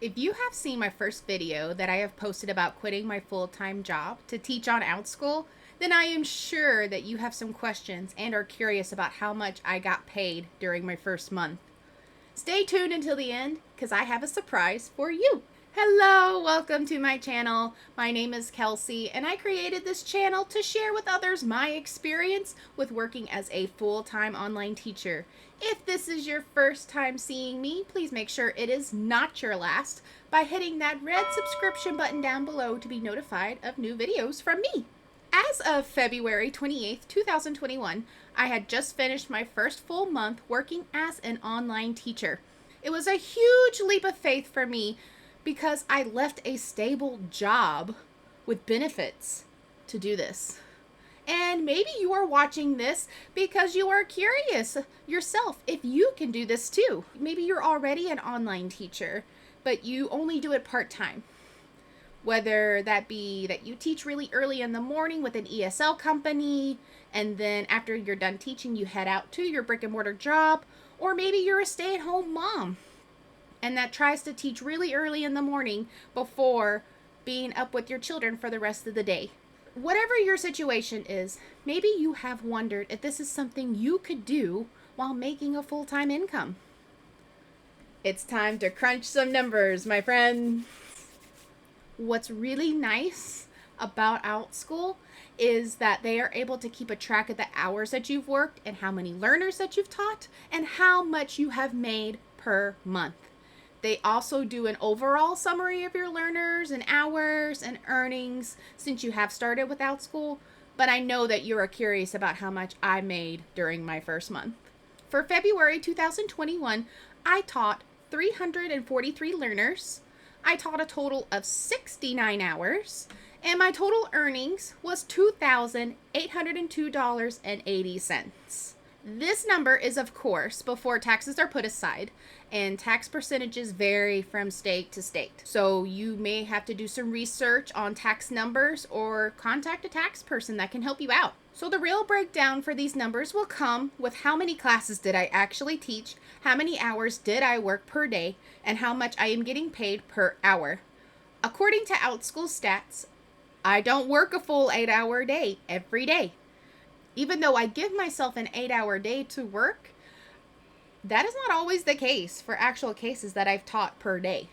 If you have seen my first video that I have posted about quitting my full-time job to teach on Outschool, then I am sure that you have some questions and are curious about how much I got paid during my first month. Stay tuned until the end because I have a surprise for you. Hello, welcome to my channel. My name is Kelsey and I created this channel to share with others my experience with working as a full-time online teacher. If this is your first time seeing me, please make sure it is not your last by hitting that red subscription button down below to be notified of new videos from me. As of February 28th, 2021, I had just finished my first full month working as an online teacher. It was a huge leap of faith for me because I left a stable job with benefits to do this. And maybe you are watching this because you are curious yourself if you can do this too. Maybe you're already an online teacher, but you only do it part-time. Whether that be that you teach really early in the morning with an ESL company, and then after you're done teaching, you head out to your brick and mortar job, or maybe you're a stay-at-home mom and that tries to teach really early in the morning before being up with your children for the rest of the day. Whatever your situation is, maybe you have wondered if this is something you could do while making a full-time income. It's time to crunch some numbers, my friend. What's really nice about Outschool is that they are able to keep a track of the hours that you've worked and how many learners that you've taught and how much you have made per month. They also do an overall summary of your learners and hours and earnings since you have started with Outschool, but I know that you are curious about how much I made during my first month. For February 2021, I taught 343 learners. I taught a total of 69 hours, and my total earnings was $2,802.80. This number is, of course, before taxes are put aside, and tax percentages vary from state to state. So you may have to do some research on tax numbers or contact a tax person that can help you out. So the real breakdown for these numbers will come with how many classes did I actually teach, how many hours did I work per day, and how much I am getting paid per hour. According to Outschool stats, I don't work a full 8-hour day every day. Even though I give myself an 8-hour day to work, that is not always the case for actual cases that I've taught per day.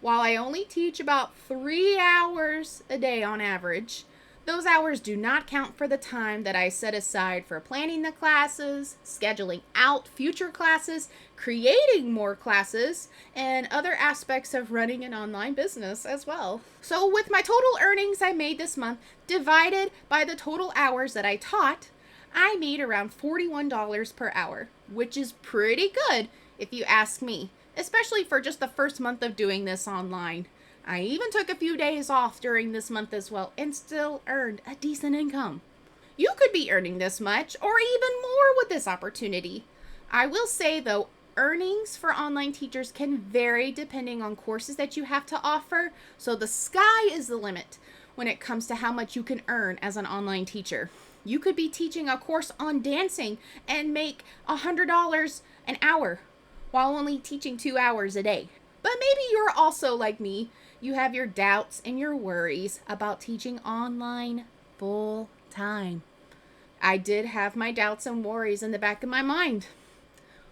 While I only teach about 3 hours a day on average, those hours do not count for the time that I set aside for planning the classes, scheduling out future classes, creating more classes, and other aspects of running an online business as well. So with my total earnings I made this month divided by the total hours that I taught, I made around $41 per hour, which is pretty good if you ask me, especially for just the first month of doing this online. I even took a few days off during this month as well and still earned a decent income. You could be earning this much or even more with this opportunity. I will say though, earnings for online teachers can vary depending on courses that you have to offer, so the sky is the limit when it comes to how much you can earn as an online teacher. You could be teaching a course on dancing and make $100 an hour while only teaching 2 hours a day. But maybe you're also like me. You have your doubts and your worries about teaching online full time. I did have my doubts and worries in the back of my mind.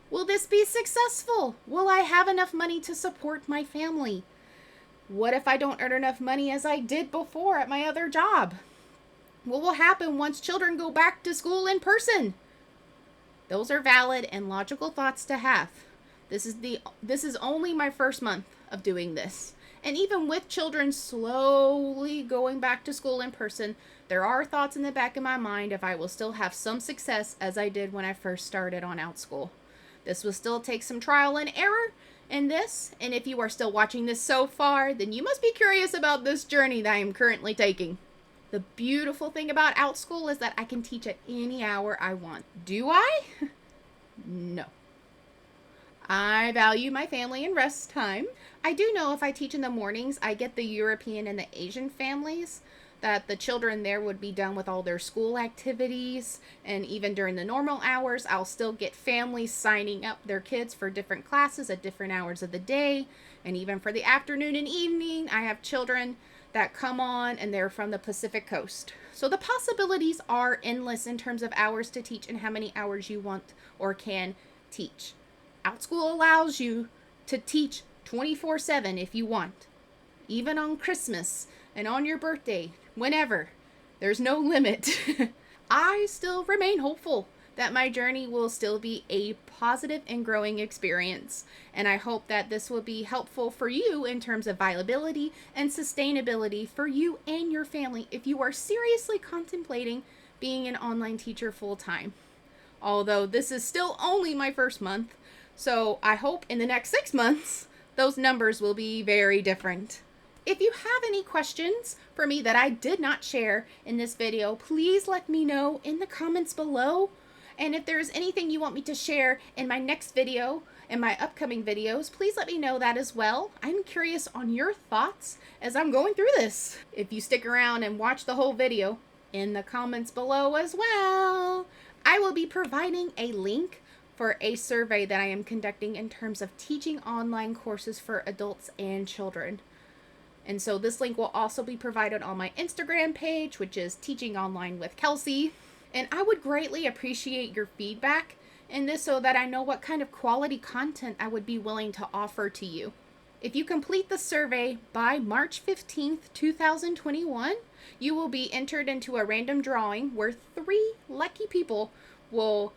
Will this be successful? Will I have enough money to support my family? What if I don't earn enough money as I did before at my other job? What will happen once children go back to school in person? Those are valid and logical thoughts to have. This is only my first month of doing this. And even with children slowly going back to school in person, there are thoughts in the back of my mind if I will still have some success as I did when I first started on Outschool. This will still take some trial and error in this, and if you are still watching this so far, then you must be curious about this journey that I am currently taking. The beautiful thing about Outschool is that I can teach at any hour I want. Do I? No. I value my family and rest time. I do know if I teach in the mornings, I get the European and the Asian families that the children there would be done with all their school activities, and even during the normal hours, I'll still get families signing up their kids for different classes at different hours of the day, And even for the afternoon and evening, I have children that come on and they're from the Pacific Coast. So the possibilities are endless in terms of hours to teach and how many hours you want or can teach. Outschool allows you to teach 24/7 if you want, even on Christmas and on your birthday, whenever. There's no limit. I still remain hopeful that my journey will still be a positive and growing experience. And I hope that this will be helpful for you in terms of viability and sustainability for you and your family if you are seriously contemplating being an online teacher full time. Although this is still only my first month, so I hope in the next 6 months, those numbers will be very different. If you have any questions for me that I did not share in this video, please let me know in the comments below. And if there's anything you want me to share in my next video and my upcoming videos, please let me know that as well. I'm curious on your thoughts as I'm going through this. If you stick around and watch the whole video, in the comments below as well, I will be providing a link for a survey that I am conducting in terms of teaching online courses for adults and children. And so this link will also be provided on my Instagram page, which is Teaching Online with Kelsey. And I would greatly appreciate your feedback in this so that I know what kind of quality content I would be willing to offer to you. If you complete the survey by March 15th, 2021, you will be entered into a random drawing where 3 lucky people will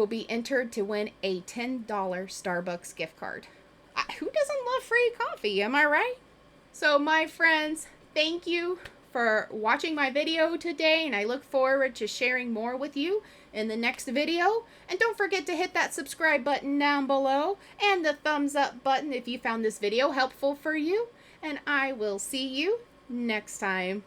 be entered to win a $10 Starbucks gift card. Who doesn't love free coffee, am I right? So my friends, thank you for watching my video today, and I look forward to sharing more with you in the next video. And don't forget to hit that subscribe button down below and the thumbs up button if you found this video helpful for you. And I will see you next time.